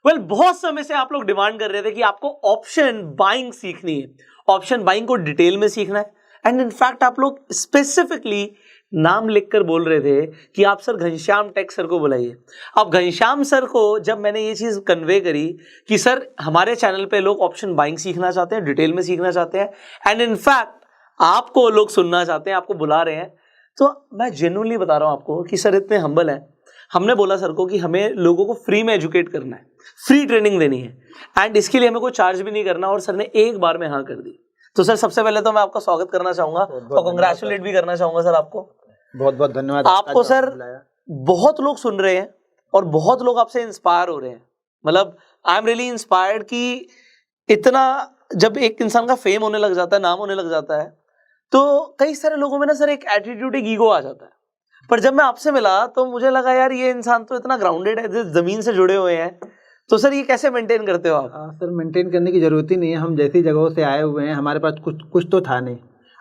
बहुत समय से आप लोग डिमांड कर रहे थे कि आपको ऑप्शन बाइंग सीखनी है, ऑप्शन बाइंग को डिटेल में सीखना है। एंड इनफैक्ट आप लोग स्पेसिफिकली नाम लिखकर बोल रहे थे कि आप सर घनश्याम टेक सर को बुलाइए। अब घनश्याम सर को जब मैंने ये चीज़ कन्वे करी कि सर हमारे चैनल पे लोग ऑप्शन बाइंग सीखना चाहते हैं, डिटेल में सीखना चाहते हैं, एंड इनफैक्ट आपको लोग सुनना चाहते हैं, आपको बुला रहे हैं, तो मैं जेन्युइनली बता रहा हूँ आपको कि सर इतने हम्बल हैं। हमने बोला सर को कि हमें लोगों को फ्री में एजुकेट करना है, फ्री ट्रेनिंग देनी है, एंड इसके लिए हमें कोई चार्ज भी नहीं करना, और सर ने एक बार में हाँ कर दी। तो सर सबसे पहले तो मैं आपका स्वागत करना चाहूंगा और कांग्रेचुलेट भी करना चाहूंगा सर आपको। बहुत बहुत धन्यवाद आपको सर। बहुत लोग सुन रहे हैं और बहुत लोग आपसे इंस्पायर हो रहे हैं, मतलब आई एम रियली इंस्पायर्ड कि इतना जब एक इंसान का फेम होने लग जाता है, नाम होने लग जाता है, तो कई सारे लोगों में ना सर एक एटीट्यूड, एक ईगो आ जाता है। पर जब मैं आपसे मिला तो मुझे लगा यार ये इंसान तो इतना ग्राउंडेड है, जमीन से जुड़े हुए हैं। तो सर ये कैसे मेंटेन करते हो आप? सर मेंटेन करने की जरूरत ही नहीं है, हम जैसी जगहों से आए हुए हैं, हमारे पास कुछ तो था नहीं।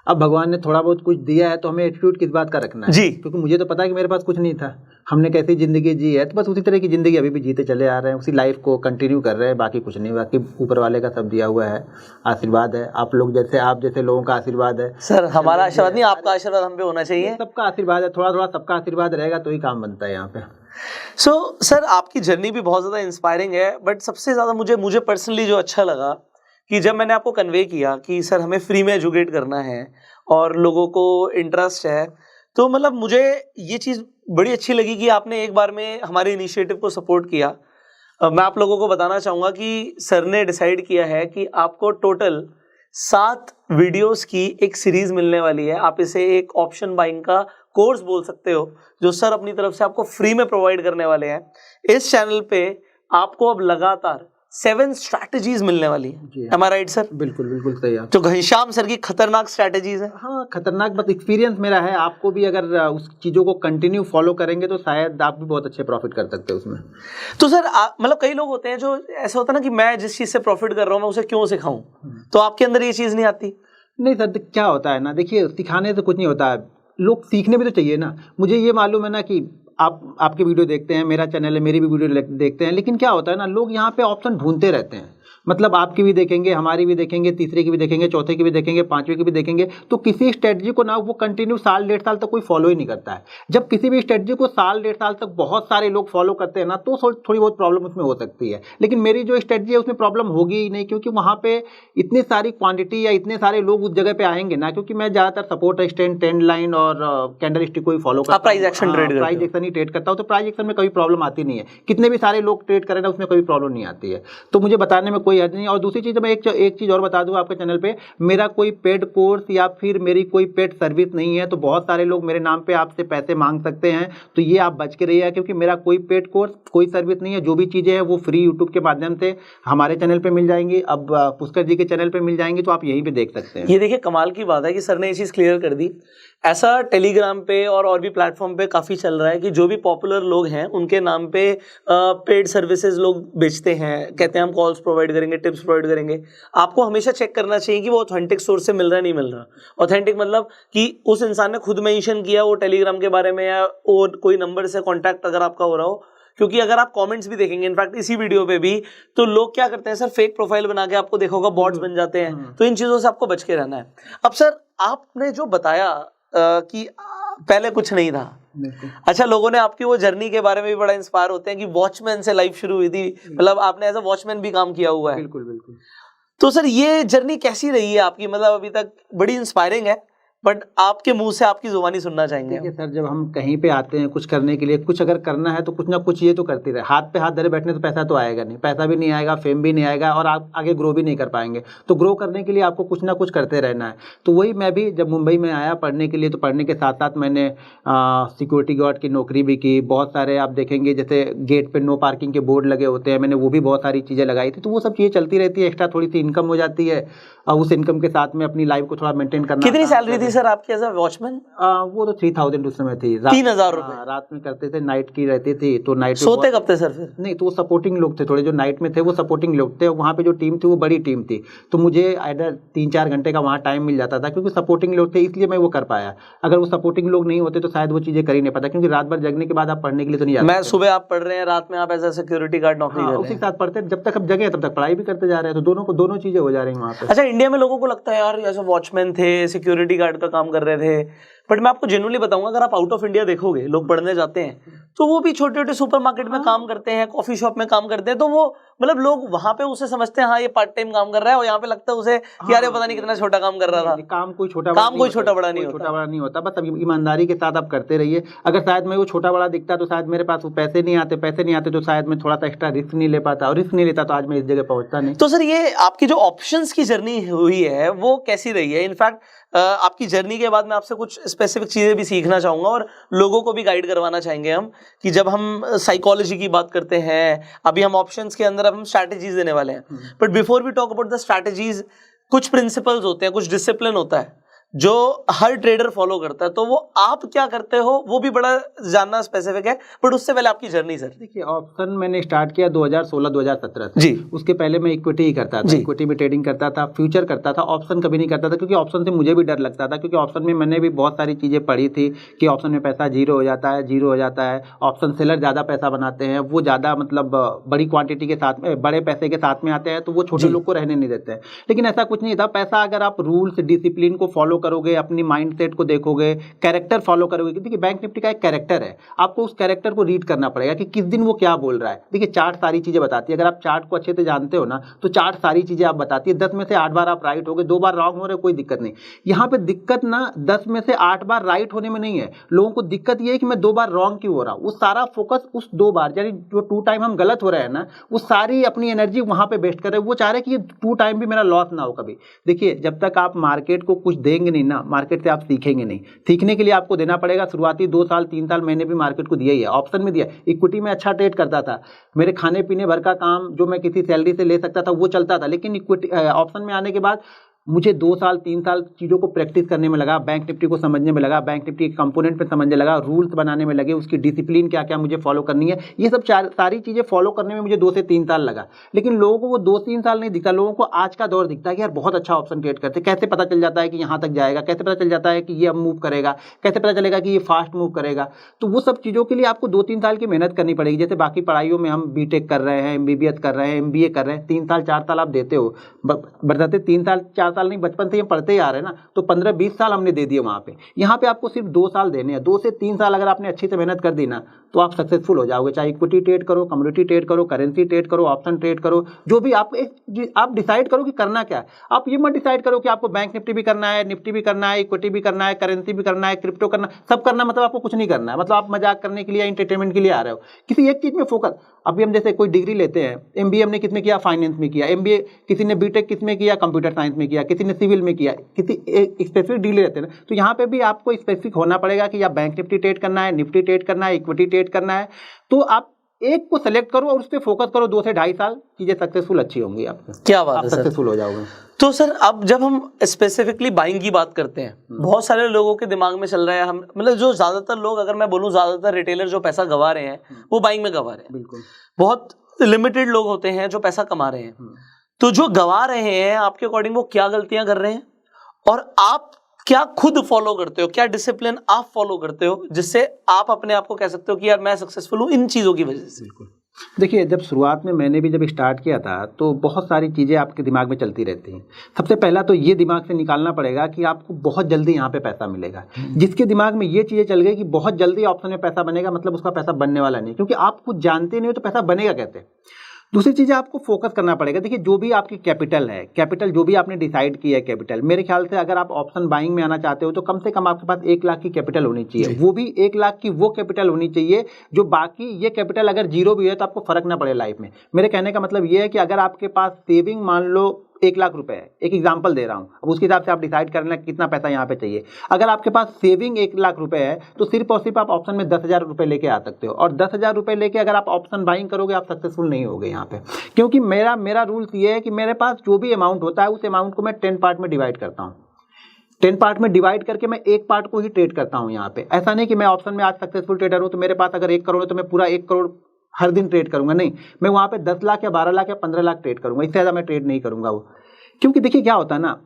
अब भगवान ने थोड़ा बहुत कुछ दिया है तो हमें एटीट्यूड किस बात का रखना है जी, क्योंकि मुझे तो पता है कि मेरे पास कुछ नहीं था। हमने कैसी ज़िंदगी जी है तो बस उसी तरह की ज़िंदगी अभी भी जीते चले आ रहे हैं, उसी लाइफ को कंटिन्यू कर रहे हैं, बाकी कुछ नहीं। बाकी ऊपर वाले का सब दिया हुआ है, आशीर्वाद है, आप जैसे लोगों का आशीर्वाद है। सर हमारा आशीर्वाद नहीं, आपका आशीर्वाद हम पे होना चाहिए। सबका आशीर्वाद है, थोड़ा थोड़ा सबका आशीर्वाद रहेगा तो ही काम बनता है यहाँ पे। सर आपकी जर्नी भी बहुत ज़्यादा इंस्पायरिंग है, बट सबसे ज़्यादा मुझे पर्सनली जो अच्छा लगा कि जब मैंने आपको कन्वे किया कि सर हमें फ्री में एजुकेट करना है और लोगों को इंटरेस्ट है, तो मतलब मुझे ये चीज़ बड़ी अच्छी लगी कि आपने एक बार में हमारे इनिशिएटिव को सपोर्ट किया। मैं आप लोगों को बताना चाहूँगा कि सर ने डिसाइड किया है कि आपको टोटल 7 वीडियोस की एक सीरीज मिलने वाली है। आप इसे एक ऑप्शन बाइंग का कोर्स बोल सकते हो, जो सर अपनी तरफ से आपको फ्री में प्रोवाइड करने वाले हैं। इस चैनल पे आपको अब लगातार 7 स्ट्रैटेजीज मिलने वाली है। Am I right, sir? बिल्कुल बिल्कुल सही है। तो घनश्याम सर की खतरनाक स्ट्रैटेजीज है। हाँ खतरनाक, बस एक्सपीरियंस मेरा है, आपको भी अगर उस चीज़ों को कंटिन्यू फॉलो करेंगे तो शायद आप भी बहुत अच्छे प्रॉफिट कर सकते हो उसमें। तो सर मतलब कई लोग होते हैं जो ऐसा होता है ना कि मैं जिस चीज़ से प्रॉफिट कर रहा हूँ मैं उसे क्यों सिखाऊं, तो आपके अंदर ये चीज़ नहीं आती? नहीं सर, क्या होता है ना, देखिए सिखाने से कुछ नहीं होता है, लोग सीखने भी तो चाहिए ना। मुझे ये मालूम है ना कि आपके वीडियो देखते हैं, मेरा चैनल है, मेरी भी वीडियो देखते हैं, लेकिन क्या होता है ना, लोग यहाँ पे ऑप्शन ढूंढते रहते हैं। मतलब आपकी भी देखेंगे, हमारी भी देखेंगे, तीसरे की भी देखेंगे, चौथे की भी देखेंगे, पांचवें की भी देखेंगे, तो किसी स्ट्रेटजी को ना वो कंटिन्यू साल 1.5 साल तक कोई फॉलो ही नहीं करता है। जब किसी भी स्ट्रेटजी को साल 1.5 साल तक बहुत सारे लोग फॉलो करते हैं ना, तो थोड़ी बहुत प्रॉब्लम उसमें हो सकती है। लेकिन मेरी जो स्ट्रेटजी है उसमें प्रॉब्लम होगी ही नहीं, क्योंकि वहाँ पे इतनी सारी क्वांटिटी या इतने सारे लोग उस जगह पे आएंगे ना, क्योंकि मैं ज़्यादातर सपोर्ट स्टैंड, ट्रेंड लाइन और कैंडल स्टिक को ही फॉलो करता हूँ। प्राइस एक्शन ही ट्रेड करता हूँ, तो प्राइस एक्शन में कोई प्रॉब्लम आती नहीं है। कितने भी सारे लोग ट्रेड करें ना, उसमें कोई प्रॉब्लम नहीं आती है, तो मुझे बताने में कोई हर्ज नहीं। और दूसरी चीज़ मैं एक चीज़ और बता दूं आपके चैनल पे, मेरा कोई पेड कोर्स या फिर मेरी कोई पेड सर्विस नहीं है। तो बहुत सारे लोग मेरे नाम पे आपसे पैसे मांग सकते हैं, तो ये आप बच के रहिए, क्योंकि मेरा कोई पेड कोर्स, कोई सर्विस नहीं है। जो भी चीज़ें हैं वो फ्री यूट्यूब के माध्यम से हमारे चैनल पे मिल जाएंगी, अब पुष्कर जी के चैनल पे मिल जाएंगी, तो आप यहीं पे देख सकते हैं। ये देखिए कमाल की बात है कि सर ने ये चीज़ क्लियर कर दी। ऐसा टेलीग्राम पे और भी प्लेटफॉर्म पे काफ़ी चल रहा है कि जो भी पॉपुलर लोग हैं उनके नाम पे पेड सर्विसेज लोग बेचते हैं, कहते हैं हम कॉल्स प्रोवाइड करेंगे, टिप्स प्रोवाइड करेंगे। आपको हमेशा चेक करना चाहिए कि वो ऑथेंटिक सोर्स से मिल रहा है नहीं मिल रहा। ऑथेंटिक मतलब कि उस इंसान ने खुद मेंशन किया वो टेलीग्राम के बारे में, या और कोई नंबर से कॉन्टैक्ट अगर आपका हो रहा हो। क्योंकि अगर आप कमेंट्स भी देखेंगे, इनफैक्ट इसी वीडियो पे भी, तो लोग क्या करते हैं सर, फेक प्रोफाइल बना के आपको देखोगा बॉट्स बन जाते हैं। तो इन चीज़ों से आपको बच के रहना है। अब सर आपने जो बताया कि पहले कुछ नहीं था, अच्छा लोगों ने आपकी वो जर्नी के बारे में भी बड़ा इंस्पायर होते हैं कि वॉचमैन से लाइफ शुरू हुई थी, मतलब आपने एज अ वॉचमैन भी काम किया हुआ है। बिल्कुल बिल्कुल। तो सर ये जर्नी कैसी रही है आपकी, मतलब अभी तक बड़ी इंस्पायरिंग है, बट आपके मुंह से आपकी जुबानी सुनना चाहेंगे। देखिए सर, जब हम कहीं पे आते हैं कुछ करने के लिए, कुछ अगर करना है तो कुछ ना कुछ ये तो करते रहे। हाथ पे हाथ धरे बैठने से पैसा तो आएगा नहीं, पैसा भी नहीं आएगा, फेम भी नहीं आएगा, और आप आगे ग्रो भी नहीं कर पाएंगे। तो ग्रो करने के लिए आपको कुछ ना कुछ करते रहना है। तो वही मैं भी जब मुंबई में आया पढ़ने के लिए, तो पढ़ने के साथ साथ मैंने सिक्योरिटी गार्ड की नौकरी भी की। बहुत सारे आप देखेंगे जैसे गेट पे नो पार्किंग के बोर्ड लगे होते हैं, मैंने वो भी बहुत सारी चीज़ें लगाई थी। तो वो सब चीज़ें चलती रहती है, एक्स्ट्रा थोड़ी सी इनकम हो जाती है, और उस इनकम के साथ में अपनी लाइफ को थोड़ा मेंटेन करना। कितनी सैलरी थी सैलरी सर आपकी एज अ वॉचमैन? वो तो 3000 उस समय थी। 3000 रुपए रात में करते थे, नाइट की रहती थी, तो नाइट सोते कब थे सर फिर? नहीं, तो वो सपोर्टिंग लोग थे थोड़े, जो नाइट में थे वो सपोर्टिंग लोग थे। वहाँ पे जो टीम थी वो बड़ी टीम थी, तो मुझे आइडर 3-4 घंटे का वहाँ टाइम मिल जाता था, क्योंकि सपोर्टिंग लोग थे इसलिए मैं वो कर पाया। अगर वो सपोर्टिंग लोग नहीं होते तो शायद वो चीज़ें कर ही नहीं पाता, क्योंकि रात भर जगने के बाद आप पढ़ने के लिए तो नहीं जाते। मैं सुबह आप पढ़ रहे हैं, रात में आप एज अ सिक्योरिटी गार्ड नौकरी कर रहे उसी हैं। के साथ पढ़ते, जब तक हम जगह तब तक पढ़ाई भी करते जा रहे हैं, तो दोनों चीज़ें हो जा रही हैं वहाँ पे। अच्छा, इंडिया में लोगों को लगता है यार ऐसे वॉचमैन थे, सिक्योरिटी गार्ड का काम कर रहे थे, बट मैं आपको जेन्युइनली बताऊंगा, अगर आप आउट ऑफ इंडिया देखोगे, लोग पढ़ने जाते हैं तो वो भी छोटे छोटे सुपरमार्केट में काम करते हैं, कॉफी शॉप में काम करते हैं, तो वो मतलब लोग वहां पे उसे समझते हैं हाँ ये पार्ट टाइम काम कर रहा है, और यहाँ पे लगता है उसे कि यार ये पता नहीं कितना छोटा काम कर रहा था। काम कोई छोटा बड़ा नहीं होता, बस ईमानदारी के साथ आप करते रहिए। अगर शायद मैं वो छोटा बड़ा दिखता तो शायद मेरे पास वो पैसे नहीं आते तो शायद मैं थोड़ा सा एक्स्ट्रा रिस्क नहीं ले पाता, और रिस्क नहीं लेता तो आज मैं इस जगह पहुंचता नहीं। तो सर ये आपकी जो ऑप्शंस की जर्नी हुई है वो कैसी रही है? इनफैक्ट आपकी जर्नी के बाद मैं आपसे कुछ स्पेसिफिक चीजें भी सीखना चाहूंगा, और लोगों को भी गाइड करवाना चाहेंगे हम, कि जब हम साइकोलॉजी की बात करते हैं, अभी हम ऑप्शंस के अंदर अब हम स्ट्रैटेजीज देने वाले हैं, but before we talk about the strategies, कुछ प्रिंसिपल्स होते हैं, कुछ डिसिप्लिन होता है जो हर ट्रेडर फॉलो करता है, तो वो आप क्या करते हो वो भी बड़ा जानना स्पेसिफिक है, बट उससे पहले आपकी जर्नी सर। देखिए, ऑप्शन मैंने स्टार्ट किया 2016-2017 से जी। उसके पहले मैं इक्विटी ही करता था, इक्विटी में ट्रेडिंग करता था, फ्यूचर करता था, ऑप्शन कभी नहीं करता था, क्योंकि ऑप्शन से मुझे भी डर लगता था, क्योंकि ऑप्शन में मैंने भी बहुत सारी चीज़ें पढ़ी थी कि ऑप्शन में पैसा जीरो हो जाता है, ऑप्शन सेलर ज़्यादा पैसा बनाते हैं, वो ज़्यादा मतलब बड़ी क्वांटिटी के साथ में, बड़े पैसे के साथ में आते हैं, तो वो छोटे लोग को रहने नहीं देते हैं। लेकिन ऐसा कुछ नहीं था, पैसा अगर आप रूल्स डिसिप्लिन को फॉलो करोगे, अपनी माइंडसेट को देखोगे, कैरेक्टर फॉलो करोगे, देखिए बैंक निफ्टी का एक कैरेक्टर है, आपको उस कैरेक्टर को रीड करना पड़ेगा कि किस दिन वो क्या बोल रहा है। देखिए, चार्ट सारी चीजें बताती है, अगर आप चार्ट को अच्छे से जानते हो ना, तो चार्ट सारी चीजें आप बताती है। 10 में से 8 बार आप राइट हो गए, 2 बार रॉन्ग हो रहे, कोई दिक्कत नहीं। यहाँ पे दिक्कत ना 10 में से 8 बार राइट होने में नहीं है, लोगों को दिक्कत ये है कि मैं 2 बार रॉन्ग क्यों हो रहा हूँ। वो सारा फोकस उस 2 बार, यानी जो 2 टाइम हम गलत हो रहे हैं ना, वो सारी अपनी एनर्जी वहां पे वेस्ट कर रहे हैं। वो चाह रहे हैं कि ये 2 टाइम भी मेरा लॉस ना हो कभी। देखिए, जब तक आप मार्केट को कुछ देंगे नहीं ना, मार्केट से आप सीखेंगे नहीं। सीखने के लिए आपको देना पड़ेगा। शुरुआती 2 साल 3 साल मैंने भी मार्केट को दिया ही है, ऑप्शन में दिया। इक्विटी में अच्छा ट्रेड करता था, मेरे खाने पीने भर का काम जो मैं किसी सैलरी से ले सकता था वो चलता था, लेकिन इक्विटी ऑप्शन में आने के बाद मुझे 2 साल 3 साल चीज़ों को प्रैक्टिस करने में लगा, बैंक निफ्टी को समझने में लगा, बैंक निफ्टी के कंपोनेंट पे समझने लगा, रूल्स बनाने में लगे, उसकी डिसिप्लिन क्या क्या मुझे फॉलो करनी है, ये सब सारी चीज़ें फॉलो करने में मुझे 2 से 3 साल लगा। लेकिन लोगों को वो 2-3 साल नहीं दिखता, लोगों को आज का दौर दिखता है कि यार बहुत अच्छा ऑप्शन ट्रेड करते, कैसे पता चल जाता है कि यहाँ तक जाएगा, कैसे पता चल जाता है कि ये अब मूव करेगा, कैसे पता चलेगा कि ये फास्ट मूव करेगा। तो वो सब चीज़ों के लिए आपको 2-3 साल की मेहनत करनी पड़ेगी। जैसे बाकी पढ़ाइयों में हम बीटेक कर रहे हैं, MBBS कर रहे हैं, MBA कर रहे हैं, 3 साल 4 साल आप देते हो, बताते 3 साल 4 साल नहीं, बचपन से पढ़ते ही आ रहे हैं ना, तो 15-20 साल हमने दे दिए वहाँ पे। यहाँ पे आपको सिर्फ 2 साल देने हैं। 2 से 3 साल अगर आपने अच्छी से मेहनत कर दी ना, तो आप सक्सेसफुल हो जाओगे। चाहे इक्विटी ट्रेड करो, कमोडिटी ट्रेड करो, करेंसी ट्रेड करो, ऑप्शन ट्रेड करो, जो भी आप डिसाइड करो कि करना क्या है। आप ये मत डिसाइड करो कि आपको बैंक निफ्टी भी करना है, निफ्टी भी करना है, इक्विटी भी करना है, करेंसी भी करना है, क्रिप्टो करना, सब करना, मतलब आपको कुछ नहीं करना है, मतलब आप मजाक करने के लिए, एंटरटेनमेंट के लिए आ रहे हो। किसी एक चीज में फोकस। अभी हम जैसे कोई डिग्री लेते हैं, MBA हमने किस में किया, फाइनेंस में किया, MBA किसी ने बीटेक किस में किया, कंप्यूटर साइंस में किया, किसी ने सिविल में किया, किसी स्पेसिफिक डिग्री लेते हैं ना, तो यहाँ पे भी आपको स्पेसिफिक होना पड़ेगा कि या बैंक निफ्टी ट्रेड करना है, निफ्टी ट्रेड करना है, इक्विटी ट्रेड करना है। तो आप एक को सेलेक्ट करो और उस पर फोकस करो। 2 से 2.5 साल चीजें सक्सेसफुल अच्छी होंगी आपकी। क्या बात है सर, सक्सेसफुल हो जाओगे। तो सर अब जब हम स्पेसिफिकली बाइंग की बात करते हैं, बहुत सारे लोगों के दिमाग में चल रहा है, हम मतलब जो ज्यादातर लोग, अगर मैं बोलूं ज्यादातर रिटेलर जो पैसा गंवा रहे हैं वो बाइंग में गंवा रहे हैं। बिल्कुल, बहुत लिमिटेड लोग होते हैं जो पैसा कमा रहे हैं। तो जो गंवा रहे हैं, आपके अकॉर्डिंग वो क्या गलतियां कर रहे हैं, और आप क्या खुद फॉलो करते हो, क्या डिसिप्लिन आप फॉलो करते हो जिससे आप अपने आप को कह सकते हो कि यार मैं सक्सेसफुल हूं इन चीजों की वजह से? बिल्कुल। देखिए, जब शुरुआत में मैंने भी जब स्टार्ट किया था तो बहुत सारी चीज़ें आपके दिमाग में चलती रहती हैं। सबसे पहला तो ये दिमाग से निकालना पड़ेगा कि आपको बहुत जल्दी यहाँ पे पैसा मिलेगा। जिसके दिमाग में ये चीज़ें चल गई कि बहुत जल्दी ऑप्शन में पैसा बनेगा, मतलब उसका पैसा बनने वाला नहीं, क्योंकि आप कुछ जानते नहीं हो तो पैसा बनेगा कैसे। दूसरी चीज़ आपको फोकस करना पड़ेगा। देखिए, जो भी आपकी कैपिटल है, कैपिटल जो भी आपने डिसाइड किया है कैपिटल, मेरे ख्याल से अगर आप ऑप्शन बाइंग में आना चाहते हो तो कम से कम आपके पास 1 लाख की कैपिटल होनी चाहिए। वो भी 1 लाख की वो कैपिटल होनी चाहिए जो, बाकी ये कैपिटल अगर जीरो भी है तो आपको फर्क ना पड़े लाइफ में। मेरे कहने का मतलब ये है कि अगर आपके पास सेविंग मान लो 1 लाख रुपए है, एक एग्जांपल दे रहा हूं, अब उसके हिसाब से आप डिसाइड करना कितना पैसा यहाँ पे चाहिए। अगर आपके पास सेविंग 1 लाख रुपए है तो सिर्फ और सिर्फ आप ऑप्शन में 10,000 रुपए लेके आ सकते हो, और 10,000 रुपए लेके अगर आप ऑप्शन बाइंग करोगे आप सक्सेसफुल नहीं होगे यहाँ पे। क्योंकि मेरा रूल्स ये है कि मेरे पास जो भी अमाउंट होता है उस अमाउंट को मैं 10 पार्ट में डिवाइड करता हूँ। 10 पार्ट में डिवाइड करके मैं एक पार्ट को ही ट्रेड करता हूँ यहाँ पे। ऐसा नहीं कि मैं ऑप्शन में आज सक्सेसफुल ट्रेडर हूँ तो मेरे पास अगर 1 करोड़ है तो मैं पूरा 1 करोड़ हर दिन ट्रेड करूंगा, नहीं, मैं वहाँ पे 10 लाख या 12 लाख या 15 लाख ट्रेड करूंगा, इससे ज़्यादा मैं ट्रेड नहीं करूंगा वो। क्योंकि देखिए क्या होता है ना,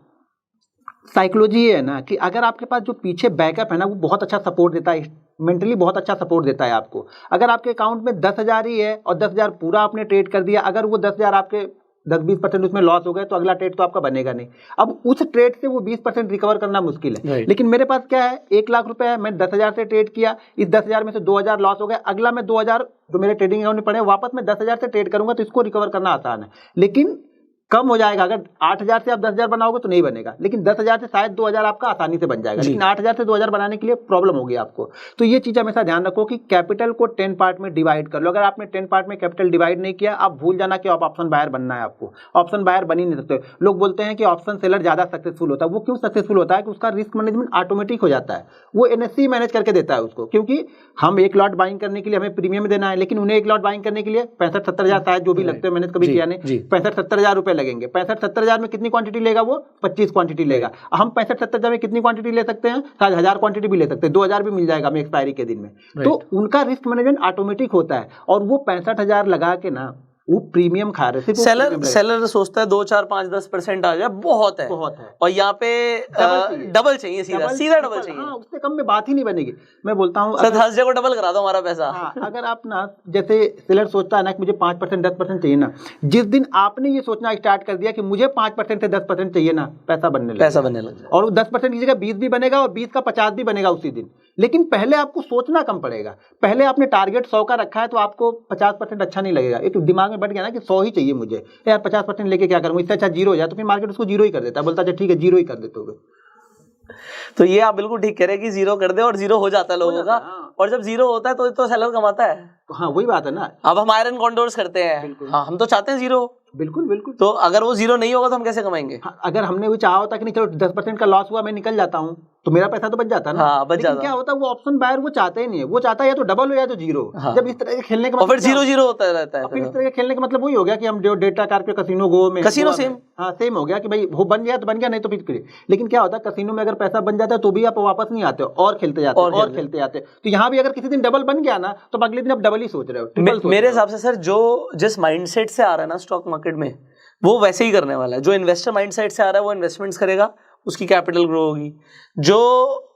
साइकोलॉजी ये है ना कि अगर आपके पास जो पीछे बैकअप है ना वो बहुत अच्छा सपोर्ट देता है, मेंटली बहुत अच्छा सपोर्ट देता है आपको। अगर आपके अकाउंट में 10,000 ही है और 10,000 पूरा आपने ट्रेड कर दिया, अगर वो 10,000 आपके 10-20% उसमें लॉस हो गए तो अगला ट्रेड तो आपका बनेगा नहीं। अब उस ट्रेड से वो 20% रिकवर करना मुश्किल है। लेकिन मेरे पास क्या है, 1 लाख रुपए है, मैं 10,000 से ट्रेड किया, इस 10,000 में से 2,000 लॉस हो गए, अगला मैं 2,000 जो मेरे ट्रेडिंग अकाउंट में पड़े वापस मैं 10,000 से ट्रेड करूंगा, तो इसको रिकवर करना आसान है। लेकिन कम हो जाएगा, अगर 8,000 से आप 10,000 बनाओगे तो नहीं बनेगा, लेकिन 10,000 से शायद 2,000 आपका आसानी से बन जाएगा, लेकिन 8,000 से 2,000 बनाने के लिए प्रॉब्लम होगी आपको। तो ये चीज़ हमेशा ध्यान रखो कि कैपिटल को 10 पार्ट में डिवाइड कर लो। अगर आपने 10 पार्ट में कैपिटल डिवाइड नहीं किया, आप भूल जाना कि आप ऑप्शन बायर बनना है आपको। ऑप्शन बायर बन ही नहीं सकते। लोग बोलते हैं कि ऑप्शन सेलर ज़्यादा सक्सेसफुल होता है। वो क्यों सक्सेसफुल होता है कि उसका रिस्क मैनेजमेंट ऑटोमेटिक हो जाता है, वो NSE मैनेज करके देता है उसको। क्योंकि हम 1 लॉट बाइंग करने के लिए हमें प्रीमियम देना है, लेकिन उन्हें 1 लॉट बाइंग करने के लिए 65-70 हज़ार शायद जो भी लगते हैं, मैंने कभी किया नहीं, 65-70 हज़ार रुपए लगेंगे। 65-70 हज़ार में कितनी क्वांटिटी लेगा वो? 25 क्वांटिटी लेगा। हम 65-70 हज़ार में कितनी क्वांटिटी ले सकते हैं? शायद 1,000 क्वांटिटी भी ले सकते हैं, 2,000 भी मिल जाएगा हमें एक्सपायरी के दिन में। तो उनका रिस्क मैनेजमेंट ऑटोमेटिक होता है और वो 65,000 लगा के ना वो प्रीमियम खा रहे थे। सेलर सोचता है 2, 4, 5, 10% आ जाए बहुत है, और यहाँ पे डबल चाहिए, सीधा डबल चाहिए। हाँ, उससे कम में बात ही नहीं बनेगी। मैं बोलता हूँ सर थर्सडे को डबल करा दो हमारा पैसा। हाँ, अगर आप ना, जैसे सेलर सोचता है ना कि मुझे 5% 10% चाहिए ना, जिस दिन आपने ये सोचना स्टार्ट कर दिया कि मुझे 5% से 10% चाहिए ना, पैसा बनने लगा। और 10% की जगह 20 भी बनेगा और 20 का 50 भी बनेगा उसी दिन। लेकिन पहले आपको सोचना कम पड़ेगा। पहले आपने टारगेट 100 का रखा है तो आपको 50% अच्छा नहीं लगेगा। एक दिमाग में बैठ गया ना कि 100 ही चाहिए मुझे, यार 50% लेके क्या करूंगा, इससे अच्छा 0 हो जाए, तो फिर मार्केट उसको 0 ही कर देता है, बोलता है ठीक है 0 ही कर देते हो। तो ये आप बिल्कुल ठीक कह रहे हैं कि 0 कर दे, और 0 हो जाता है लोगों का। और जब 0 होता है तो सेलर कमाता है। हाँ, वही बात है ना। अब हम आयरन कॉन्डोर्स करते हैं, हाँ, हम तो चाहते हैं 0। बिल्कुल। तो अगर वो 0 नहीं होगा तो हम कैसे कमाएंगे? हाँ, अगर हमने भी चाहा होता कि नहीं चलो 10% का लॉस हुआ, मैं निकल जाता हूँ, तो मेरा पैसा तो बच जाता है ना। हाँ, बच जाता। क्या होता है, वो ऑप्शन बायर वो चाहते ही नहीं है, वो चाहता है या तो डबल हो या तो 0। हाँ। जब इस तरह के खेलने का मतलब फिर 0-0 होता रहता है। फिर इस तरह के खेलने का मतलब वही हो गया कि हम जो डेटा कार पे कसिनो गो में, कसिनो सेम, हाँ सेम हो गया कि भाई वो बन गया तो बन गया, नहीं तो फिर। लेकिन क्या होता है, कसिनो में अगर पैसा बन जाता है तो भी आप वापस नहीं आते हो और खेलते जाते हो और खेलते जाते। तो यहाँ भी अगर किसी दिन डबल बन गया ना तो अगले दिन आप डबल ही सोच रहे हो। मेरे हिसाब से सर जो जिस माइंडसेट से आ रहा है ना स्टॉक मार्केट में, वो वैसे ही करने वाला है। जो इन्वेस्टर माइंडसेट से आ रहा है वो इन्वेस्टमेंट्स करेगा, उसकी कैपिटल ग्रो होगी। जो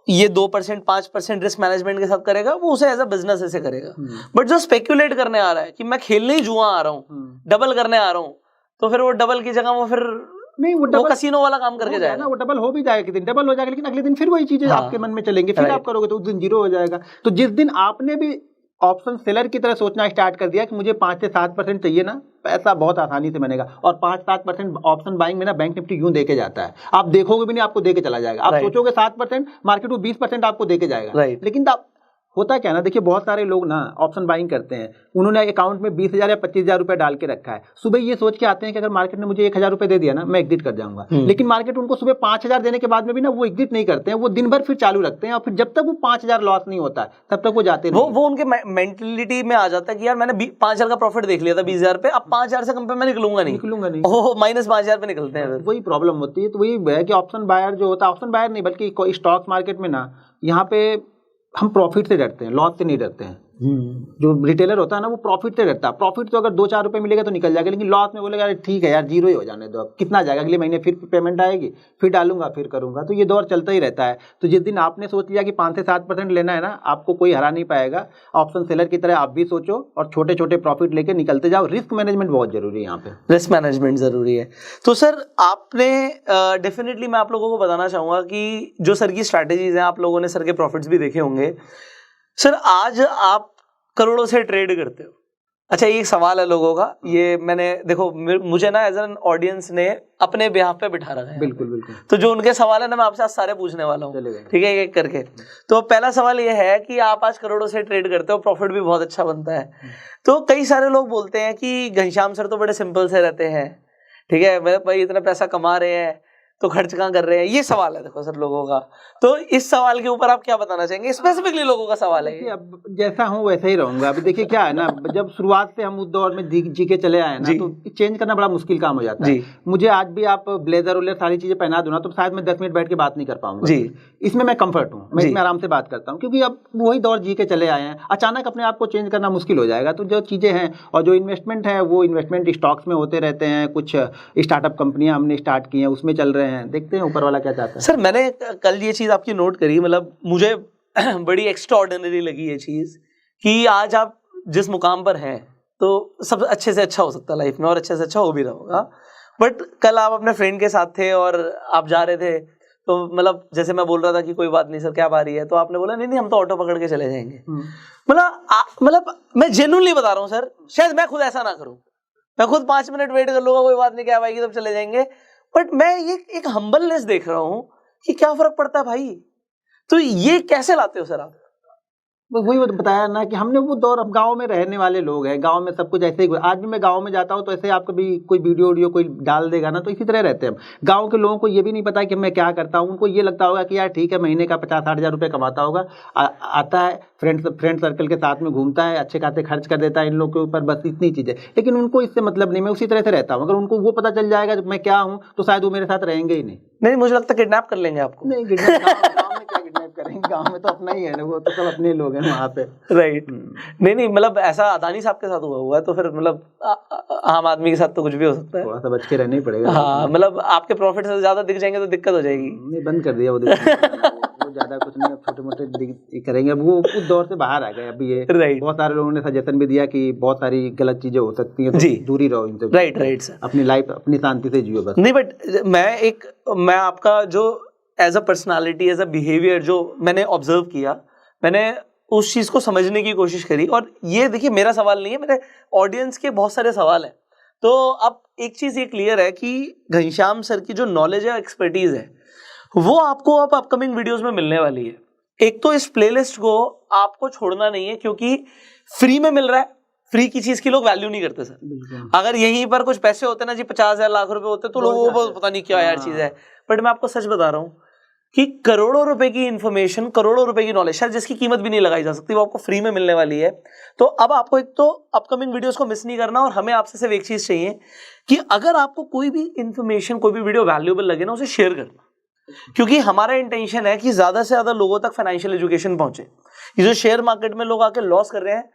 ये 2% 5% रिस्क मैनेजमेंट के साथ करेगा वो उसे एज अ बिजनेस ऐसे करेगा। बट जो स्पेक्यूलेट करने आ रहा है कि मैं खेलने ही जुआ आ रहा हूँ, डबल करने आ रहा हूँ, तो फिर वो डबल की जगह वो फिर नहीं, वो कसिनो वाला काम करके जाएगा ना। वो डबल हो भी जाएगा, कि दिन डबल हो जाएगा, लेकिन अगले दिन फिर वही चीजें आपके मन में चलेंगे, फिर आप करोगे तो उस दिन 0 हो जाएगा। तो जिस दिन आपने भी ऑप्शन सेलर की तरह सोचना स्टार्ट कर दिया कि मुझे 5 से 7% चाहिए ना, पैसा बहुत आसानी से बनेगा। और 5-7% ऑप्शन बाइंग में ना बैंक निफ्टी यूं देके जाता है, आप देखोगे भी नहीं, आपको देके चला जाएगा। आप सोचोगे 7%, मार्केट वो 20% आपको देके जाएगा। लेकिन होता क्या है ना, देखिए बहुत सारे लोग ना ऑप्शन बाइंग करते हैं, उन्होंने अकाउंट में 20,000 या 25,000 रुपए डाल के रखा है। सुबह ये सोच के आते हैं कि अगर मार्केट ने मुझे 1,000 रुपए दे दिया ना, मैं एग्जिट कर जाऊंगा। लेकिन मार्केट उनको सुबह 5,000 देने के बाद में भी ना वो एग्जिट नहीं करते हैं, वो दिन भर फिर चालू रखते हैं, और फिर जब तक वो 5,000 लॉस नहीं होता है तब तक वो जाते नहीं। वो उनके मेंटलिटी में आ जाता है कि यार मैंने 5,000 का प्रॉफिट देख लिया था 20,000 पे, अब 5,000 से कम पे मैं निकलूंगा नहीं। ओह, माइनस 5,000 पे निकलते हैं, वही प्रॉब्लम होती है। तो वही है कि ऑप्शन बायर जो होता है, ऑप्शन बायर नहीं बल्कि स्टॉक मार्केट में ना, यहाँ पे हम प्रॉफिट से डरते हैं, लॉस से नहीं डरते हैं। जो रिटेलर होता है ना वो प्रॉफिट से डरता है। प्रॉफिट तो अगर 2-4 रुपए मिलेगा तो निकल जाएगा, लेकिन लॉस में बोलेगा ठीक है यार 0 ही हो जाने दो, अब कितना जाएगा, अगले महीने फिर पेमेंट आएगी, फिर डालूंगा, फिर करूंगा। तो ये दौर चलता ही रहता है। तो जिस दिन आपने सोच लिया कि 5 से 7% लेना है ना, आपको कोई हरा नहीं पाएगा। ऑप्शन सेलर की तरह आप भी सोचो और छोटे छोटे प्रॉफिट लेके निकलते जाओ। रिस्क मैनेजमेंट बहुत जरूरी है यहाँ पे, रिस्क मैनेजमेंट जरूरी है। तो सर आपने डेफिनेटली मैं आप लोगों को बताना चाहूंगा कि जो सर की स्ट्रैटेजीज हैं, आप लोगों ने सर के प्रॉफिट्स भी देखे होंगे। सर आज आप करोड़ों से ट्रेड करते हो। अच्छा, एक सवाल है लोगों का, ये मैंने देखो मुझे ना एज एन ऑडियंस ने अपने बिहाफ पे बिठा रखा है। बिल्कुल। तो जो उनके सवाल है ना मैं आपसे आज सारे पूछने वाला हूँ, ठीक है, एक करके। तो पहला सवाल ये है कि आप आज करोड़ों से ट्रेड करते हो, प्रॉफिट भी बहुत अच्छा बनता है। तो कई सारे लोग बोलते हैं कि घनश्याम सर तो बड़े सिंपल से रहते हैं, ठीक है, मेरे भाई इतना पैसा कमा रहे हैं, तो खर्च कहाँ कर रहे हैं, ये सवाल है देखो सर लोगों का। तो इस सवाल के ऊपर आप क्या बताना चाहेंगे, स्पेसिफिकली लोगों का सवाल है देखिए, अब जैसा हूँ वैसा ही रहूंगा। अभी देखिए क्या है ना, जब शुरुआत से हम उस दौर में जी के चले आए ना, तो चेंज करना बड़ा मुश्किल काम हो जाता है। मुझे आज भी आप ब्लेजर उलेजर सारी चीजें पहना दो ना, तो शायद मैं 10 मिनट बैठ के बात नहीं कर पाऊंगा। इसमें मैं कंफर्ट हूँ, मैं इसमें आराम से बात करता हूँ, क्योंकि अब वही दौर जी के चले आए हैं। अचानक अपने आप को चेंज करना मुश्किल हो जाएगा। तो जो चीजें हैं और जो इन्वेस्टमेंट है, वो इन्वेस्टमेंट स्टॉक्स में होते रहते हैं। कुछ स्टार्टअप कंपनियां हमने स्टार्ट की हैं, उसमें चल रहे हैं, देखते हैं ऊपर वाला क्या चाहता है। सर मैंने कल ये चीज आपकी नोट करी, मतलब मुझे बड़ी एक्स्ट्राऑर्डिनरी लगी ये चीज कि आज आप जिस मुकाम पर हैं तो सब अच्छे से अच्छा हो सकता है लाइफ में, और अच्छे से अच्छा हो भी रहा होगा। बट कल आप अपने फ्रेंड के साथ थे और आप जा रहे थे, तो मतलब जैसे मैं बोल रहा था कि कोई बात नहीं सर क्या बारी है, तो आपने बोला नहीं हम तो ऑटो पकड़ के चले जाएंगे। मतलब मैं जेन्युइनली बता रहा हूँ सर, शायद मैं खुद ऐसा ना करूँ, मैं खुद 5 मिनट वेट कर लूंगा, कोई बात नहीं क्या आएगी तब चले जाएंगे। बट मैं ये एक हम्बलनेस देख रहा हूँ कि क्या फर्क पड़ता है भाई। तो ये कैसे लाते हो सर आप? बस वही बताया ना कि हमने वो दौर, अब गांव में रहने वाले लोग हैं, गांव में सब कुछ ऐसे ही। आज भी मैं गांव में जाता हूं तो ऐसे आप कभी कोई वीडियो कोई डाल देगा ना, तो इसी तरह रहते हैं हम। गांव के लोगों को ये भी नहीं पता कि मैं क्या करता हूं। उनको ये लगता होगा कि यार ठीक है, महीने का 50-60 हज़ार रुपये कमाता होगा, आता है फ्रेंड सर्कल के साथ में घूमता है, अच्छे खाते खर्च कर देता है इन लोगों के ऊपर, बस इतनी चीज़ें। लेकिन उनको इससे मतलब नहीं, मैं उसी तरह से रहता हूँ। अगर उनको वो पता चल जाएगा मैं क्या हूँ, तो शायद वो मेरे साथ रहेंगे ही नहीं। मुझे लगता है किडनैप कर लेंगे आपको। नहीं, गाँव में क्या किडनैप करेंगे, गाँव में तो अपना ही है ना, वो तो सब अपने लोग हैं वहाँ पे। राइट। नहीं मतलब ऐसा अदानी साहब के साथ हुआ है, तो फिर मतलब आम आदमी के साथ तो कुछ भी हो सकता है। थोड़ा सा बच के रहना ही पड़ेगा। हाँ, मतलब आपके प्रॉफिट से ज्यादा दिख जाएंगे तो दिक्कत हो जाएगी। नहीं, बंद कर दिया वो ज्यादा कुछ नहीं, अब छोटे मोटे करेंगे। अब वो उस दौर से बाहर आ गए। अभी ये बहुत सारे लोगों ने सजेशन भी दिया कि बहुत सारी गलत चीजें हो सकती हैं, तो दूरी रहो इनसे। राइट सर, अपनी लाइफ अपनी शांति से जियो बस। नहीं बट मैं आपका जो as a personality, as a behaviour जो मैंने ऑब्जर्व किया, मैंने उस चीज को समझने की कोशिश करी। और ये देखिए मेरा सवाल नहीं है, मेरे ऑडियंस के बहुत सारे सवाल हैं। तो अब एक चीज ये क्लियर है कि घनश्याम सर की जो नॉलेज है, एक्सपर्टीज है, वो आपको अब अपकमिंग वीडियोस में मिलने वाली है। एक तो इस प्लेलिस्ट को आपको छोड़ना नहीं है, क्योंकि फ्री में मिल रहा है। फ्री की चीज की लोग वैल्यू नहीं करते सर। अगर यहीं पर कुछ पैसे होते ना जी, 50,000 लाख रुपए होते, तो लोगों को पता नहीं क्या यार चीज है। बट मैं आपको सच बता रहा हूँ कि करोड़ों रुपए की इंफॉर्मेशन, करोड़ों रुपए की नॉलेज, शायद जिसकी कीमत भी नहीं लगाई जा सकती, वो आपको फ्री में मिलने वाली है। तो अब आपको एक तो अपकमिंग वीडियोस को मिस नहीं करना, और हमें आपसे सिर्फ एक चीज चाहिए कि अगर आपको कोई भी इंफॉर्मेशन, कोई भी वीडियो वैल्यूएबल लगे ना, उसे शेयर करना। क्योंकि हमारा इंटेंशन है कि ज्यादा से ज्यादा लोगों तक फाइनेंशियल एजुकेशन पहुंचे। ये जो शेयर मार्केट में लोग आके लॉस कर रहे हैं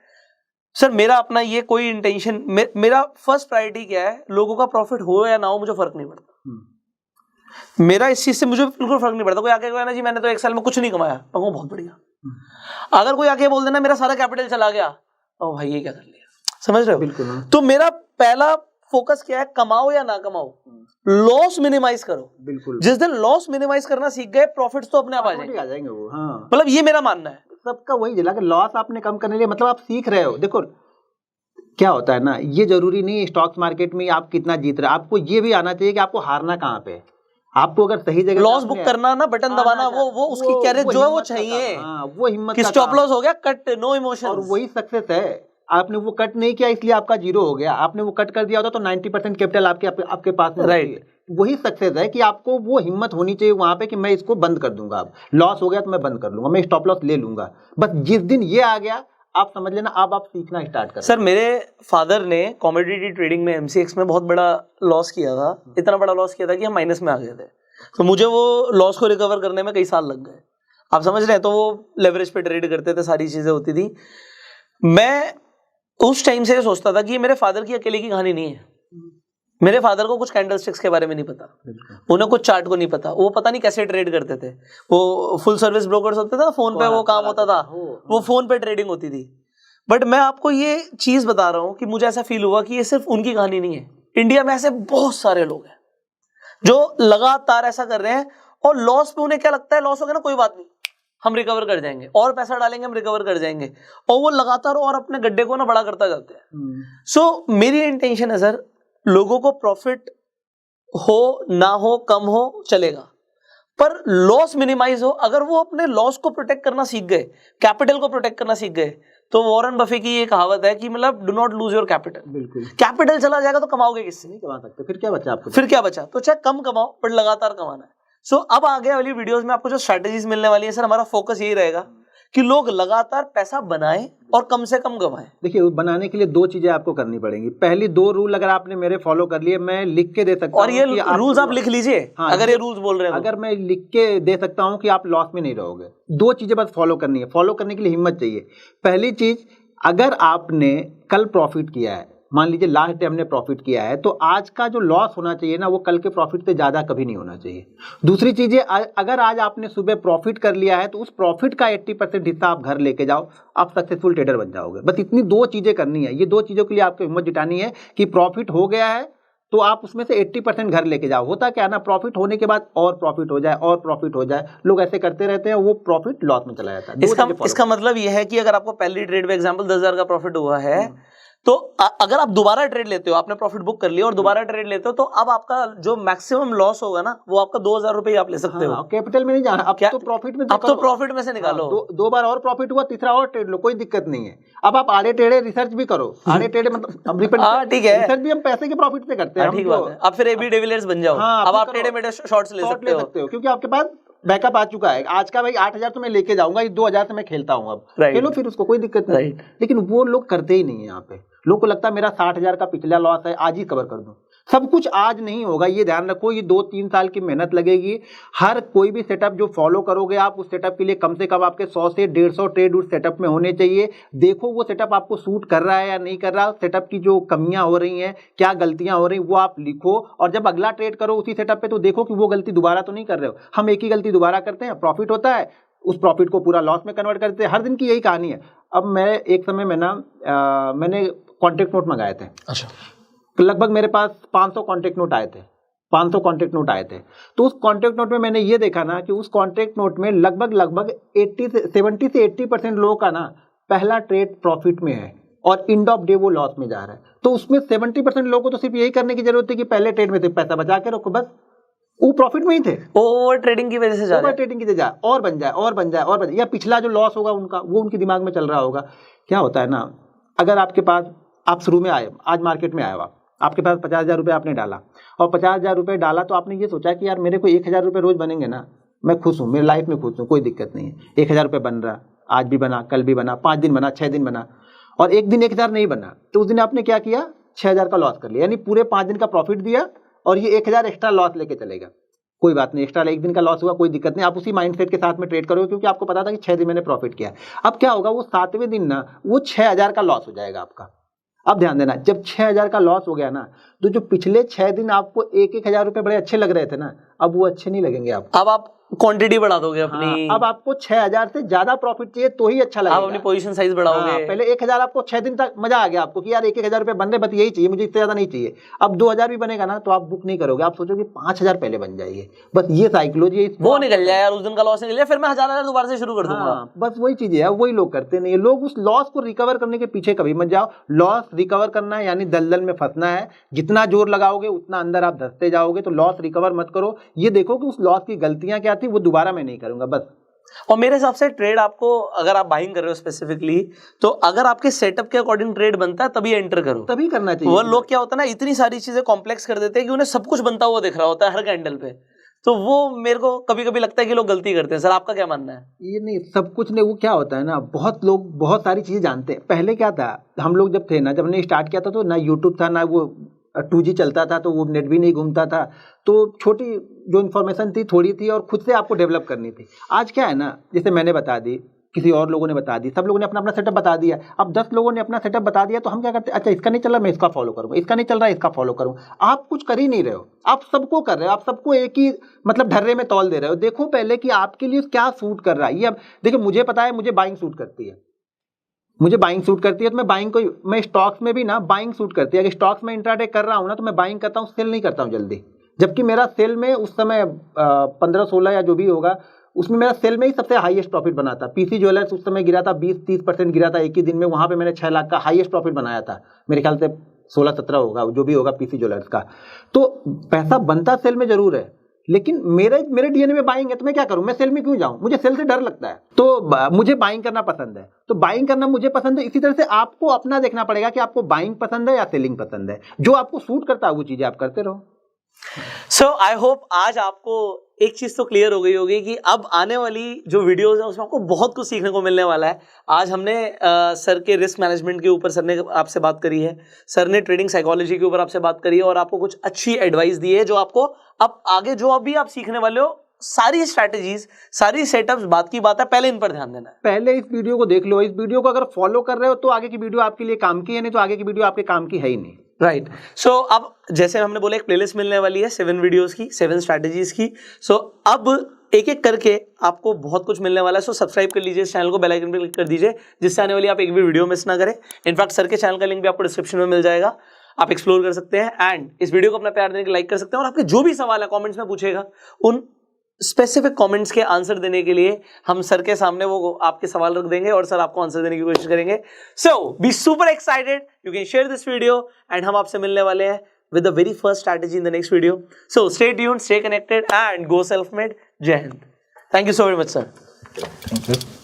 सर, मेरा अपना ये कोई इंटेंशन, मेरा फर्स्ट प्रायोरिटी क्या है, लोगों का प्रॉफिट हो या ना हो मुझे फर्क नहीं पड़ता। मेरा इस चीज से मुझे बिल्कुल फर्क नहीं पड़ता। कोई आके कहे ना जी मैंने तो 1 साल में कुछ नहीं कमाया, मैं कहूँ बहुत बढ़िया। अगर कोई आके बोल देना मेरा सारा कैपिटल चला गया, तो भाई ये क्या कर लिया, समझ रहे हो? बिल्कुल। तो मेरा पहला फोकस क्या है, कमाओ या ना कमाओ, लॉस मिनिमाइज करो। बिल्कुल। जिस दिन लॉस मिनिमाइज करना सीख गए, प्रॉफिट्स तो अपने आप आ जाएंगे वो। हाँ, मतलब ये मेरा मानना है। सबका वही जिला, लॉस आपने कम करने लिए मतलब आप सीख रहे हो। देखो क्या होता है ना, ये जरूरी नहीं है स्टॉक मार्केट में आप कितना जीत रहे हो, आपको ये भी आना चाहिए कि आपको हारना कहाँ पे है। आपको अगर सही जगह लॉस बुक करना ना, बटन दबाना, वो उसकी कैरेज जो है वो चाहिए। वो हिम्मत कि स्टॉप लॉस हो गया, कट, नो इमोशन। और वही सक्सेस है। आपने वो कट नहीं किया इसलिए आपका 0 हो गया। आपने वो कट कर दिया होता तो 90% कैपिटल आपके पास में होती है। वही सक्सेस है कि आपको वो हिम्मत होनी चाहिए वहां पे कि मैं इसको बंद कर दूंगा। अब लॉस हो गया तो मैं बंद कर लूंगा, मैं स्टॉप लॉस ले लूंगा। बस जिस दिन ये आ गया, आप समझ लेना अब आप सीखना स्टार्ट कर। सर मेरे फादर ने कमोडिटी ट्रेडिंग में, MCX में बहुत बड़ा लॉस किया था। इतना बड़ा लॉस किया था कि हम माइनस में आ गए थे। तो मुझे वो लॉस को रिकवर करने में कई साल लग गए, आप समझ रहे हैं। तो वो लेवरेज पे ट्रेड करते थे, सारी चीजें होती थी। मैं उस टाइम से सोचता था कि मेरे फादर की अकेले की कहानी नहीं है। मेरे फादर को कुछ कैंडलस्टिक्स के बारे में नहीं पता, उन्हें कुछ चार्ट को नहीं पता, वो पता नहीं कैसे ट्रेड करते थे। वो फुल सर्विस ब्रोकर्स होते थे ना, फोन पे वो काम होता था, वो फोन पे ट्रेडिंग होती थी। बट मैं आपको ये चीज बता रहा हूं कि मुझे ऐसा फील हुआ कि ये सिर्फ उनकी कहानी नहीं है। इंडिया में ऐसे बहुत सारे लोग हैं जो लगातार ऐसा कर रहे हैं, और लॉस पे उन्हें क्या लगता है, लॉस हो गया ना कोई बात नहीं, हम रिकवर कर जाएंगे, और पैसा डालेंगे हम रिकवर कर जाएंगे, और वो लगातार और अपने गड्ढे को ना बड़ा करता जाते हैं। सो मेरी इंटेंशन है सर, लोगों को प्रॉफिट हो ना हो, कम हो चलेगा, पर लॉस मिनिमाइज हो। अगर वो अपने लॉस को प्रोटेक्ट करना सीख गए, कैपिटल को प्रोटेक्ट करना सीख गए, तो वॉरेन बफे की ये कहावत है कि मतलब do not lose your capital. बिल्कुल कैपिटल चला जाएगा तो कमाओगे किससे? नहीं कमा सकते, फिर क्या बचा आपको? फिर क्या बचा? तो चाहे कम कमाओ पर लगातार कमाना है। सो अब आगे वाली वीडियोस में आपको जो स्ट्रेटेजीज मिलने वाली है सर, हमारा फोकस यही रहेगा कि लोग लगातार पैसा बनाएं और कम से कम कमाएं। देखिए बनाने के लिए दो चीजें आपको करनी पड़ेंगी। पहली दो रूल अगर आपने मेरे फॉलो कर लिए, मैं लिख के दे सकता हूं और ये कि रूल्स आप लिख लीजिए। हाँ, अगर ये रूल्स बोल रहे हैं अगर मैं लिख के दे सकता हूं कि आप लॉस में नहीं रहोगे। दो चीजें बस फॉलो करनी है। फॉलो करने के लिए हिम्मत चाहिए। पहली चीज, अगर आपने कल प्रॉफिट किया है, मान लीजिए लास्ट डे हमने प्रॉफिट किया है, तो आज का जो लॉस होना चाहिए ना, वो कल के प्रॉफिट से ज़्यादा कभी नहीं होना चाहिए। दूसरी चीज़ है, अगर आज आपने सुबह प्रॉफिट कर लिया है तो उस प्रॉफिट का 80% हिस्सा आप घर लेके जाओ, आप सक्सेसफुल ट्रेडर बन जाओगे। बस इतनी दो चीज़ें करनी है। ये दो चीज़ों के लिए आपको हिम्मत जुटानी है कि प्रॉफिट हो गया है तो आप उसमें से 80% घर लेके जाओ। होता क्या ना, प्रॉफिट होने के बाद और प्रॉफिट हो जाए और प्रॉफिट हो जाए, लोग ऐसे करते रहते हैं, वो प्रॉफिट लॉस में चला जाता है। इसका मतलब ये है कि अगर आपको पहली ट्रेड में एग्जांपल 10,000 का प्रॉफिट हुआ है, तो अगर आप दोबारा ट्रेड लेते हो, आपने प्रॉफिट बुक कर लिया और दोबारा ट्रेड लेते हो, तो अब आपका जो मैक्सिमम लॉस होगा ना, वो आपका 2,000 रुपए आप ले सकते हो। कैपिटल में नहीं जाना, अब तो प्रॉफिट में, अब तो प्रॉफिट में से निकालो। दो बार और प्रॉफिट हुआ, तीसरा और ट्रेड लो, कोई दिक्कत नहीं है। अब आप आड़े टेढ़े रिसर्च भी करो। आड़े टेढ़े मतलब ठीक है, रिसर्च भी हम पैसे के प्रॉफिट से करते हैं। ठीक बात है। अब फिर एबी डिविलियर्स बन जाओ। अब आप टेढ़े मेढ़े शॉर्ट्स ले सकते हो, क्योंकि आपके पास बैकअप आ चुका है। आज का भाई 8,000 तो मैं लेके जाऊंगा, इस 2,000 से मैं खेलता हूँ, अब खेलो फिर, उसको कोई दिक्कत नहीं। लेकिन वो लोग करते ही नहीं है। यहाँ पे लोगों को लगता है मेरा 60,000 का पिछला लॉस है, आज ही कवर कर दूं। सब कुछ आज नहीं होगा, ये ध्यान रखो। ये 2-3 साल की मेहनत लगेगी। हर कोई भी सेटअप जो फॉलो करोगे आप, उस सेटअप के लिए कम से कम आपके 100 से 150 ट्रेड उस सेटअप में होने चाहिए। देखो वो सेटअप आपको सूट कर रहा है या नहीं कर रहा। सेटअप की जो कमियां हो रही हैं, क्या गलतियां हो रही, वो आप लिखो। और जब अगला ट्रेड करो उसी सेटअप पे, तो देखो कि वो गलती दोबारा तो नहीं कर रहे हो। हम एक ही गलती दोबारा करते हैं, प्रॉफिट होता है, उस प्रॉफिट को पूरा लॉस में कन्वर्ट करते हैं। हर दिन की यही कहानी है। अब मैं एक समय में ना मैंने कॉन्टेक्ट नोट मंगाए थे। अच्छा। लगभग मेरे पास 500 कॉन्टेक्ट नोट आए थे। 500 कॉन्टेक्ट नोट आए थे। तो उस कॉन्टेक्ट नोट में मैंने ये देखा ना कि उस कॉन्टेक्ट नोट में लगभग 70 से 80% लोगों का ना पहला ट्रेड प्रॉफिट में है और एंड ऑफ डे वो लॉस में जा रहा है। तो उसमें 70% लोगों को तो सिर्फ यही करने की जरूरत है कि पहले ट्रेड में से पैसा बचा के रखो, बस वो प्रॉफिट में ही थे। ओवर ट्रेडिंग की वजह से जा रहे हैं। ओवर ट्रेडिंग की वजह से और बन जाए और बन जाए और बन जाए, या पिछला जो लॉस होगा उनका, वो उनके दिमाग में चल रहा होगा। क्या होता है ना, अगर आपके पास, आप शुरू में आए, आज मार्केट में आए हो, आपके पास 50,000 रुपये आपने डाला, और 50,000 रुपये डाला तो आपने ये सोचा कि यार मेरे को 1,000 रुपये रोज बनेंगे ना, मैं खुश हूँ, मेरी लाइफ में खुश हूँ, कोई दिक्कत नहीं है। 1,000 रुपये बन रहा, आज भी बना, कल भी बना, 5 दिन बना, 6 दिन बना, और एक दिन 1,000 नहीं बना, तो उस दिन आपने क्या किया, 6,000 का लॉस कर लिया। यानी पूरे 5 दिन का प्रॉफिट दिया और ये 1,000 एक्स्ट्रा लॉस लेके चलेगा। कोई बात नहीं, एक्स्ट्रा एक दिन का लॉस हुआ, कोई दिक्कत नहीं, आप उसी माइंडसेट के साथ में ट्रेड करोगे, क्योंकि आपको पता था कि 6 दिन मैंने प्रॉफिट किया। अब क्या होगा, वो 7वें दिन ना वो 6,000 का लॉस हो जाएगा आपका। अब ध्यान देना, जब 6,000 का लॉस हो गया ना, तो जो पिछले 6 दिन आपको 1,000 रुपए बड़े अच्छे लग रहे थे ना, अब वो अच्छे नहीं लगेंगे आपको। अब आप क्वांटिटी बढ़ा दोगे अपनी। हाँ, अब आपको 6,000 से ज्यादा प्रॉफिट चाहिए तो ही अच्छा लगेगा। आप अपनी पोजीशन साइज बढ़ाओगे। हाँ, पहले 1,000 आपको 6 दिन तक मजा आ गया आपको कि यार 1,000 रुपए बन रहे, बस यही चाहिए मुझे, इससे ज्यादा नहीं चाहिए। अब 2,000 भी बनेगा ना तो आप बुक नहीं करोगे, आप सोचोगे 5,000 पहले बन जाइए। बस ये साइकोलॉजी, वो निकल जाए यार, उस दिन का लॉस निकल जाए, फिर मैं 1,000 दोबारा से शुरू कर दूंगा। बस वही चीज है, वही लोग करते नहीं। लोग उस लॉस को रिकवर करने के पीछे कभी मत जाओ। लॉस रिकवर करना है यानी दलदल में फंसना है। जितना जोर लगाओगे उतना अंदर आप धंसते जाओगे। तो लॉस रिकवर मत करो, ये देखो कि उस लॉस की गलतियां क्या थी, वो दोबारा मैं नहीं करूंगा, बस। और मेरे हिसाब से ट्रेड आपको, अगर आप बाइंग कर रहे हो स्पेसिफिकली, तो अगर आपके सेटअप के अकॉर्डिंग ट्रेड बनता है तभी एंटर करो, तभी करना चाहिए। वो लोग क्या होता है ना, इतनी सारी चीजें कॉम्प्लेक्स कर देते हैं कि उन्हें सब कुछ बनता हुआ दिख रहा होता है हर कैंडल पे। तो वो मेरे को कभी कभी लगता है कि लोग गलती करते हैं। सर आपका क्या मानना है? ये नहीं, सब कुछ नहीं, वो क्या होता है ना, बहुत लोग बहुत सारी चीजें जानते हैं। पहले क्या था, हम लोग जब थे ना, जब हमने स्टार्ट किया था तो ना यूट्यूब था, ना वो 2G चलता था, तो वो नेट भी नहीं घूमता था। तो छोटी जो इन्फॉर्मेशन थी थोड़ी थी और खुद से आपको डेवलप करनी थी। आज क्या है ना, जैसे मैंने बता दी, किसी और लोगों ने बता दी, सब लोगों ने अपना अपना सेटअप बता दिया। अब 10 लोगों ने अपना सेटअप बता दिया तो हम क्या करते हैं, अच्छा इसका नहीं चल रहा, मैं इसका फॉलो करूंगा, इसका नहीं चल रहा, इसका फॉलो करूंगा। आप कुछ कर ही नहीं रहे हो, आप सबको कर रहे हो, आप सबको एक ही मतलब ढर्रे में तौल दे रहे हो। देखो पहले कि आपके लिए क्या सूट कर रहा है। ये अब देखिए, मुझे पता है मुझे बाइंग सूट करती है, मुझे बाइंग सूट करती है, तो मैं बाइंग को, मैं स्टॉक्स में भी ना बाइंग सूट करती है। अगर स्टॉक्स में इंट्राडे कर रहा हूँ ना, तो मैं बाइंग करता हूँ, सेल नहीं करता हूँ जल्दी। जबकि मेरा सेल में उस समय 15-16 या जो भी होगा, उसमें मेरा सेल में ही सबसे हाईएस्ट प्रॉफिट बना था। पीसी ज्वेलर्स उस समय गिरा था, 20-30% गिरा था एक ही दिन में। वहां पे मैंने 6 लाख का हाईएस्ट प्रॉफिट बनाया था, मेरे ख्याल से 16-17 होगा, जो भी होगा पीसी ज्वेलर्स का। तो पैसा बनता सेल में जरूर है, लेकिन मेरे डीएनए में बाइंग है, तो मैं क्या करूं? मैं सेल में क्यों जाऊं? मुझे सेल से डर लगता है, तो मुझे बाइंग करना पसंद है, तो बाइंग करना मुझे पसंद है। इसी तरह से आपको अपना देखना पड़ेगा कि आपको बाइंग पसंद है या सेलिंग पसंद है। जो आपको सूट करता है वो चीजें आप करते रहो। सो आई होप आज आपको एक चीज तो क्लियर हो गई होगी कि अब आने वाली जो वीडियोस है उसमें आपको बहुत कुछ सीखने को मिलने वाला है। आज हमने सर के रिस्क मैनेजमेंट के ऊपर सर ने आपसे बात करी है, सर ने ट्रेडिंग साइकोलॉजी के ऊपर आपसे बात करी है और आपको कुछ अच्छी एडवाइस दी है जो आपको अब आगे जो अभी आप सीखने वाले हो सारी स्ट्रैटेजीज, सारी सेटअप्स, बात की बात है, पहले इन पर ध्यान देना है। पहले इस वीडियो को देख लो, इस वीडियो को अगर फॉलो कर रहे हो तो आगे की वीडियो आपके लिए काम की है, नहीं तो आगे की वीडियो आपके काम की है ही नहीं। राइट। सो अब जैसे हमने बोला एक प्लेलिस्ट मिलने वाली है 7 वीडियोस की, 7 स्ट्रैटेजीज की। सो अब एक एक करके आपको बहुत कुछ मिलने वाला है। सो सब्सक्राइब कर लीजिए इस चैनल को, बेल आइकन पे क्लिक कर दीजिए जिससे आने वाली आप एक भी वीडियो मिस ना करें। इनफैक्ट सर के चैनल का लिंक भी आपको डिस्क्रिप्शन में मिल जाएगा, आप एक्सप्लोर कर सकते हैं एंड इस वीडियो को अपना प्यार देने के लाइक कर सकते हैं। और आपके जो भी सवाल है कमेंट्स में पूछेगा, उन स्पेसिफिक कमेंट्स के आंसर देने के लिए हम सर के सामने वो आपके सवाल रख देंगे और सर आपको आंसर देने की कोशिश करेंगे। So be super excited, you can share this video and हम आपसे मिलने वाले हैं with the very first strategy in the next video. So stay tuned, stay connected and go self-made. Jai Hind. Thank you so very much, sir. Thank you.